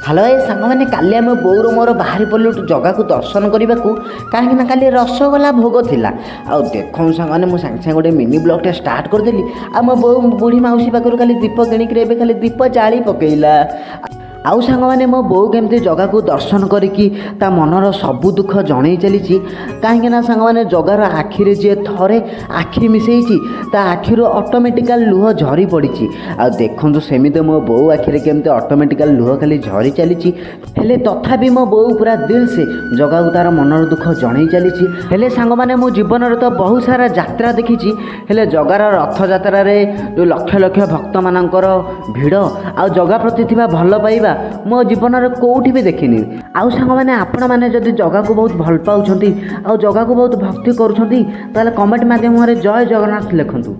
Hello ଏ ସାଙ୍ଗମାନେ, କାଲି ଆମେ ବୋଉର ମୋର ବାହାରି ପଡ଼ିଲୁ ଜଗାକୁ ଦର୍ଶନ କରିବାକୁ। କାହିଁକିନା କାଲି ରସଗୋଲା ଭୋଗ ଥିଲା। ଆଉ ଦେଖନ୍ତୁ ସାଙ୍ଗମାନେ, ମୁଁ ସାଙ୍ଗେ ସାଙ୍ଗେ ଗୋଟେ ମିନି ବ୍ଲଗ୍ଟେ ଷ୍ଟାର୍ଟ କରିଦେଲି। ଆଉ ମୋ ବୋଉ ବୁଢ଼ୀ ମାଉସୀ ପାଖରୁ କାଲି ଦୀପ କିଣିକିରି ଏବେ ଖାଲି ଦୀପ ଜାଳି ପକେଇଲା। ଆଉ ସାଙ୍ଗମାନେ, ମୋ ବୋଉ କେମିତି ଜଗାକୁ ଦର୍ଶନ କରିକି ତା ମନର ସବୁ ଦୁଃଖ ଜଣେଇ ଚାଲିଛି। କାହିଁକିନା ସାଙ୍ଗମାନେ, ଜଗାର ଆଖିରେ ଯିଏ ଥରେ ଆଖି ମିଶେଇଛି ତା ଆଖିରୁ ଅଟୋମେଟିକାଲ ଲୁହ ଝରି ପଡ଼ିଛି। ଆଉ ଦେଖନ୍ତୁ ସେମିତି ମୋ ବୋଉ ଆଖିରେ କେମିତି ଅଟୋମେଟିକାଲ ଲୁହ ଖାଲି ଝରି ଚାଲିଛି। ହେଲେ ତଥାପି ମୋ ବୋଉ ପୁରା ଦିଲସେ ଜଗାକୁ ତାର ମନର ଦୁଃଖ ଜଣେଇ ଚାଲିଛି। ହେଲେ ସାଙ୍ଗମାନେ, ମୋ ଜୀବନରେ ତ ବହୁତ ସାରା ଯାତ୍ରା ଦେଖିଛି, ହେଲେ ଜଗାର ରଥଯାତ୍ରାରେ ଯେଉଁ ଲକ୍ଷ ଲକ୍ଷ ଭକ୍ତମାନଙ୍କର ଭିଡ଼ ଆଉ ଜଗା ପ୍ରତି ଥିବା ଭଲ ପାଇବା ମୋ ଜୀବନରେ କେଉଁଠି ବି ଦେଖିନି। ଆଉ ସାଙ୍ଗମାନେ, ଆପଣମାନେ ଯଦି ଜଗାକୁ ବହୁତ ଭଲ ପାଉଛନ୍ତି ଆଉ ଜଗାକୁ ବହୁତ ଭକ୍ତି କରୁଛନ୍ତି, ତାହେଲେ କମେଣ୍ଟ ମାଧ୍ୟମରେ ଜୟ ଜଗନ୍ନାଥ ଲେଖନ୍ତୁ।